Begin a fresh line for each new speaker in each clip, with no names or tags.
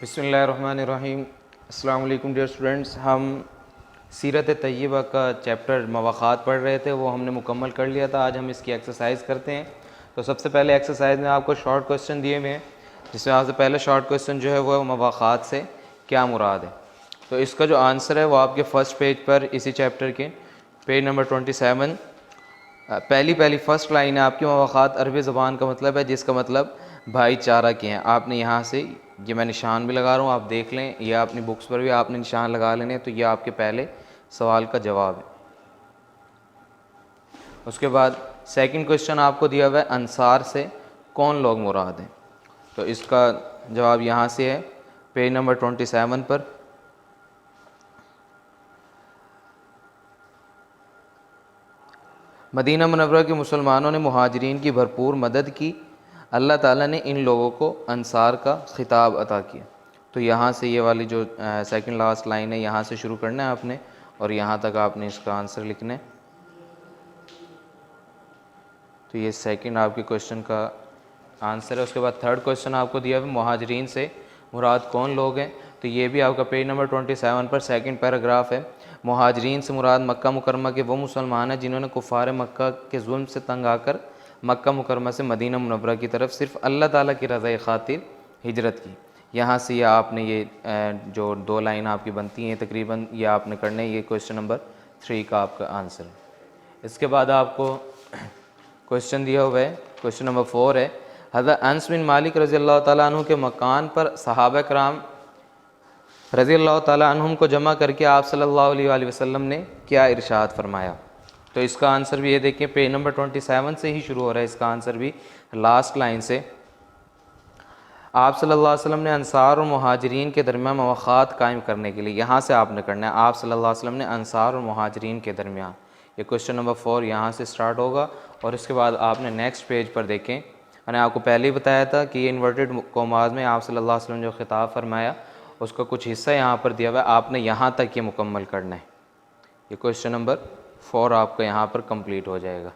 बिस्मिल्लाहिर्रहमानिर्रहीम। अस्सलाम वालेकुम डियर स्टूडेंट्स। हम सीरत तय्यबा का चैप्टर मवाक़ात पढ़ रहे थे, वो हमने मुकम्मल कर लिया था। आज हम इसकी एक्सरसाइज करते हैं। तो सबसे पहले एक्सरसाइज में आपको शॉर्ट क्वेश्चन दिए हुए हैं, जिसमें आपसे पहले शॉर्ट क्वेश्चन जो है वो मवाक़ात से क्या मुराद है। तो इसका जो आंसर है वो आपके फ़र्स्ट पेज पर, इसी चैप्टर के पेज नंबर 27 पहली फर्स्ट लाइन है आपकी। मवाक़ात अरबी ज़बान का मतलब है जिसका मतलब भाईचारा के हैं। आपने यहाँ से ये मैं निशान भी लगा रहा हूँ, आप देख लें, या अपनी बुक्स पर भी आपने निशान लगा लेने। तो ये आपके पहले सवाल का जवाब है। उसके बाद सेकंड क्वेश्चन आपको दिया हुआ है, अंसार से कौन लोग मुराद हैं। तो इसका जवाब यहाँ से है पेज नंबर 27 पर। मदीना मुनव्वरा के मुसलमानों ने मुहाजिरीन की भरपूर मदद की। अल्लाह ताला ने इन लोगों को अंसार का खिताब अता किया। तो यहाँ से ये वाली जो सेकंड लास्ट लाइन है, यहाँ से शुरू करना है आपने, और यहाँ तक आपने इसका आंसर लिखना है। तो ये सेकंड आपके क्वेश्चन का आंसर है। उसके बाद थर्ड क्वेश्चन आपको दिया है, मुहाजिरीन से मुराद कौन लोग हैं। तो ये भी आपका पेज नंबर 27 पर सेकंड पैराग्राफ है। मुहाजिरीन से मुराद मक्का मुकरमा के वो मुसलमान हैं जिन्होंने कुफ़ार मक्का के जुल्म से तंग आकर मक्का मुकरमा से मदीना मुनव्वरा की तरफ सिर्फ अल्लाह ताला की रज़ा खातिर हिजरत की। यहाँ से यह आपने ये जो दो लाइन आपकी बनती हैं तकरीबन, ये आपने करने, ये क्वेश्चन नंबर 3 का आपका आंसर है। इसके बाद आपको क्वेश्चन दिया हुआ है, क्वेश्चन नंबर 4 है, हज़रत अनस बिन मालिक रज़ी अल्लाह ताला अन्हु के मकान पर सहाबा कराम रज़ी अल्लाह ताला अन्हुम को जमा करके आप सल्लल्लाहु अलैहि वसल्लम ने क्या इरशाद फरमाया। तो इसका आंसर भी ये देखिए, पेज नंबर 27 से ही शुरू हो रहा है इसका आंसर भी, लास्ट लाइन से। आप सल्लल्लाहु अलैहि वसल्लम ने अंसार और मुहाजिरीन के दरमियान मवाक़ात कायम करने के लिए, यहाँ से आपने करना है, आप सल्लल्लाहु अलैहि वसल्लम ने अंसार और मुहाजिरीन के दरमियान, ये क्वेश्चन नंबर 4 यहाँ से स्टार्ट होगा। और इसके बाद आपने नेक्स्ट पेज पर देखें, मैंने आपको पहले ही बताया था कि ये इन्वर्टेड कॉमास में आप सल्लल्लाहु अलैहि वसल्लम जो खिताब फरमाया उसका कुछ हिस्सा यहाँ पर दिया हुआ है, आपने यहाँ तक ये मुकम्मल करना है। ये क्वेश्चन नंबर 4 आपका यहाँ पर कंप्लीट हो जाएगा,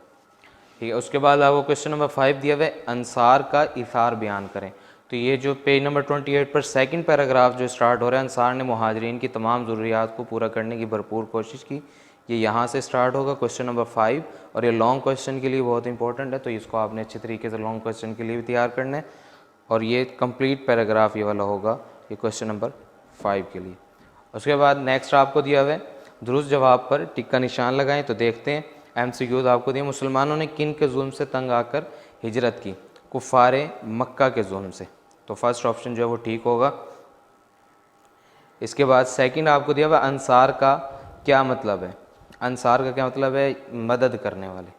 ठीक है। उसके बाद आपको क्वेश्चन नंबर 5 दिया हुआ है, अंसार का इसार बयान करें। तो ये जो पेज नंबर 28 पर सेकंड पैराग्राफ जो स्टार्ट हो रहा है, अंसार ने मुहाजिरीन की तमाम ज़रूरियात को पूरा करने की भरपूर कोशिश की, ये यहाँ से स्टार्ट होगा क्वेश्चन नंबर 5। और ये लॉन्ग क्वेश्चन के लिए बहुत इंपॉर्टेंट है, तो इसको आपने अच्छे तरीके से लॉन्ग क्वेश्चन के लिए भी तैयार करना है। और ये कंप्लीट पैराग्राफ ये वाला होगा, ये क्वेश्चन नंबर 5 के लिए। उसके बाद नेक्स्ट आपको दिया हुआ है, दुरुस्त जवाब पर टिक का निशान लगाएं। तो देखते हैं MCQs आपको दिए, मुसलमानों ने किन के जुल्म से तंग आकर हिजरत की, कुफ़ारे मक्का के जुल्म से। तो फर्स्ट ऑप्शन जो है वो ठीक होगा। इसके बाद सेकंड आपको दिया हुआ, अंसार का क्या मतलब है। अंसार का क्या मतलब है, मदद करने वाले।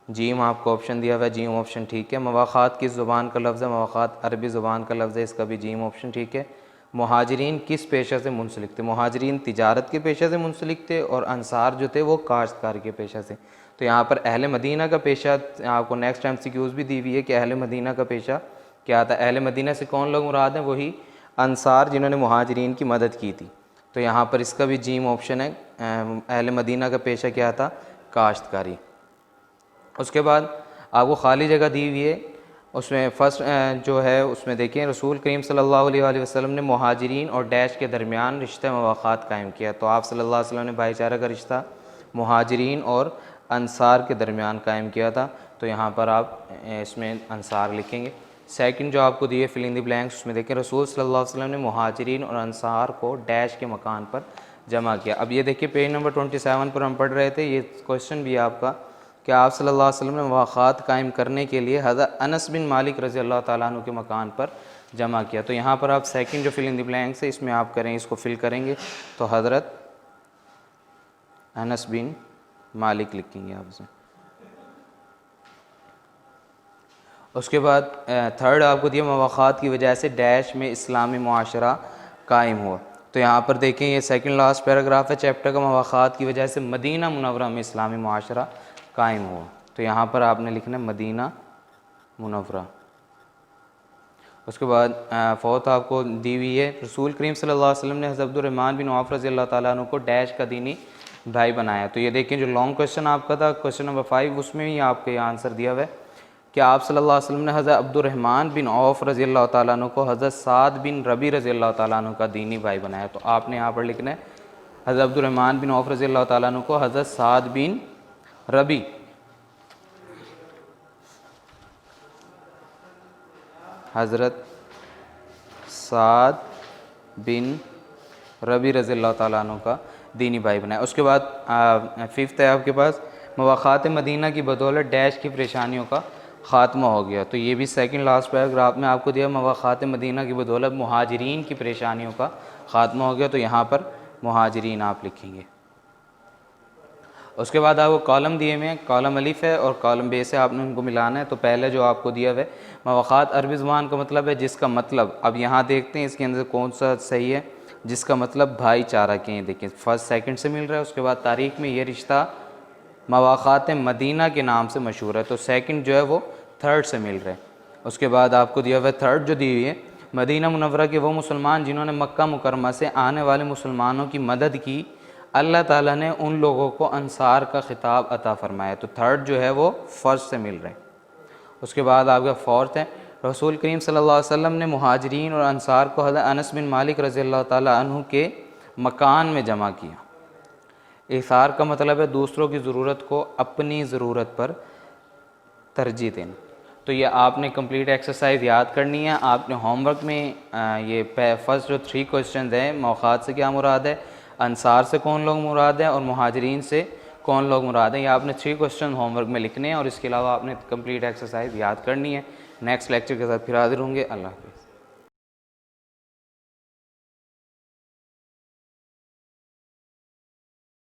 जीम आपको ऑप्शन दिया हुआ है, जीम ऑप्शन ठीक है। मवाक़ात किस ज़ुबान का लफ्ज़ है, मवाक़ात अरबी ज़ुबान का लफ्ज़ है, इसका भी जीम ऑप्शन ठीक है। मुहाजिरीन किस पेशे से मुंसलिक थे, मुहाजिरीन तिजारत के पेशे से मुंसलिक थे, और अंसार जो थे वो काश्तकारी के पेशे से। तो यहाँ पर अहले मदीना का पेशा आपको नेक्स्ट MCQs भी दी हुई है कि अहले मदीना का पेशा क्या था। अहले मदीना से कौन लोग मुराद हैं, वही अंसार जिन्होंने मुहाजिरीन की मदद की थी। तो यहाँ पर इसका भी जीम ऑप्शन है, अहले मदीना का पेशा क्या था, काश्तकारी। उसके बाद आपको खाली जगह दी हुई है, उसमें फ़र्स्ट जो है उसमें देखें, रसूल करीम सल्लल्लाहु अलैहि वसल्लम ने मुहाजिरीन और डैश के दरमियान रिश्ता मवाक़ात कायम किया। तो आप सल्लल्लाहु अलैहि वसल्लम ने भाईचारा का रिश्ता मुहाजिरीन और अंसार के दरमियान कायम किया था। तो यहाँ पर आप इसमें अंसार लिखेंगे। सेकंड जो आपको दिए फिल इन द ब्लैंक्स, उसमें देखें, रसूल सल्लल्लाहु अलैहि वसल्लम ने मुहाजिरीन और अंसार को डैश के मकान पर जमा किया। अब ये देखिए पेज नंबर 27 पर हम पढ़ रहे थे, ये क्वेश्चन भी है आपका कि आप सल्लल्लाहु अलैहि वसल्लम ने मवाक़ात कायम करने के लिए हज़रत अनस बिन मालिक रज़ी अल्लाह ताला अन्हु के मकान पर जमा किया। तो यहाँ पर आप सेकंड जो फिल इन द ब्लैंक्स है इसमें आप करें, इसको फिल करेंगे। तो हज़रत अनस बिन मालिक लिखेंगे आप इसमें। उसके बाद थर्ड आपको दिया, मवाक़ात की वजह से डैश में इस्लामी मुआशरा कायम हुआ। तो यहाँ पर देखें, ये सेकंड लास्ट पैराग्राफ है चैप्टर का, मवाक़ात की वजह से मदीना मुनव्वरा में इस्लामी मुआशरा कायम हुआ। तो यहाँ पर आपने लिखना है मदीना मुनव्वरा। उसके बाद फोर्थ आपको दी हुई है, रसूल करीम सल्लल्लाहु अलैहि वसल्लम ने हज़रत अब्दुर्रहमान बिन औफ रज़ी अल्लाह ताला अन्हु को डैश का दीनी भाई बनाया। तो ये देखें, जो लॉन्ग क्वेश्चन आपका था क्वेश्चन नंबर 5, उसमें ही आपके आंसर दिया हुआ है कि आप सल्लल्लाहु अलैहि वसल्लम ने हज़रत अब्दुर्रहमान बिन औफ़ रज़ी अल्लाह ताला अन्हु को हज़रत साद बिन रबी रज़ी अल्लाह ताला अन्हु का दीनी भाई बनाया। तो आपने यहाँ पर लिखना है हज़रत अब्दुर्रहमान बिन औफ़ रज़ी अल्लाह ताला अन्हु को हज़रत साद बिन रबी हज़रत साद बिन रबी रज़ी अल्लाह ताला अन्हु का दीनी भाई बनाया। उसके बाद फिफ्थ है आपके पास मवाक़ात मदीना की बदौलत डैश की परेशानियों का ख़ात्मा हो गया। तो ये भी सेकंड लास्ट पैराग्राफ में आपको दिया मवाक़ात मदीना की बदौलत मुहाजिरीन की परेशानियों का ख़ात्मा हो गया। तो यहाँ पर मुहाजिरीन आप लिखेंगे। उसके बाद आपको कॉलम दिए हुए हैं, कॉलम अलिफ़ है और कॉलम बे से आपने उनको मिलाना है। तो पहले जो आपको दिया हुआ है मवाक़ात अरबी ज़ुबान का मतलब है जिसका मतलब, अब यहाँ देखते हैं इसके अंदर कौन सा सही है, जिसका मतलब भाईचारा के हैं। देखिए फर्स्ट सेकंड से मिल रहा है। उसके बाद तारीख़ में ये रिश्ता मवाक़ात मदीना के नाम से मशहूर है। तो सेकंड जो है वो थर्ड से मिल रहा है। उसके बाद आपको दिया हुआ है थर्ड जो दी हुई है मदीना मुनव्वरा के वो मुसलमान जिन्होंने मक्का मुकरमा से आने वाले मुसलमानों की मदद की, अल्लाह ताला ने उन लोगों को अंसार का खिताब अता फ़रमाया। तो थर्ड जो है वो फर्स्ट से मिल रहा है। उसके बाद आपका फोर्थ है रसूल करीम सल्लल्लाहु अलैहि वसल्लम ने मुहाजिरीन और अंसार को हज़रत अनस बिन मालिक रज़ी अल्लाह ताला अन्हु के मकान में जमा किया। इसार का मतलब है दूसरों की ज़रूरत को अपनी ज़रूरत पर तरजीह देना। तो ये आपने कंप्लीट एक्सरसाइज याद करनी है। आपने होमवर्क में ये फर्स्ट जो 3 क्वेश्चन हैं मौक़ात से क्या मुराद है, अंसार से कौन लोग मुराद है और मुहाजिरीन से कौन लोग मुराद हैं, ये आपने 3 क्वेश्चन होमवर्क में लिखने हैं और इसके अलावा आपने कंप्लीट एक्सरसाइज याद करनी है। नेक्स्ट लेक्चर के साथ फिर हाज़िर होंगे। अल्लाह हाफ़िज़।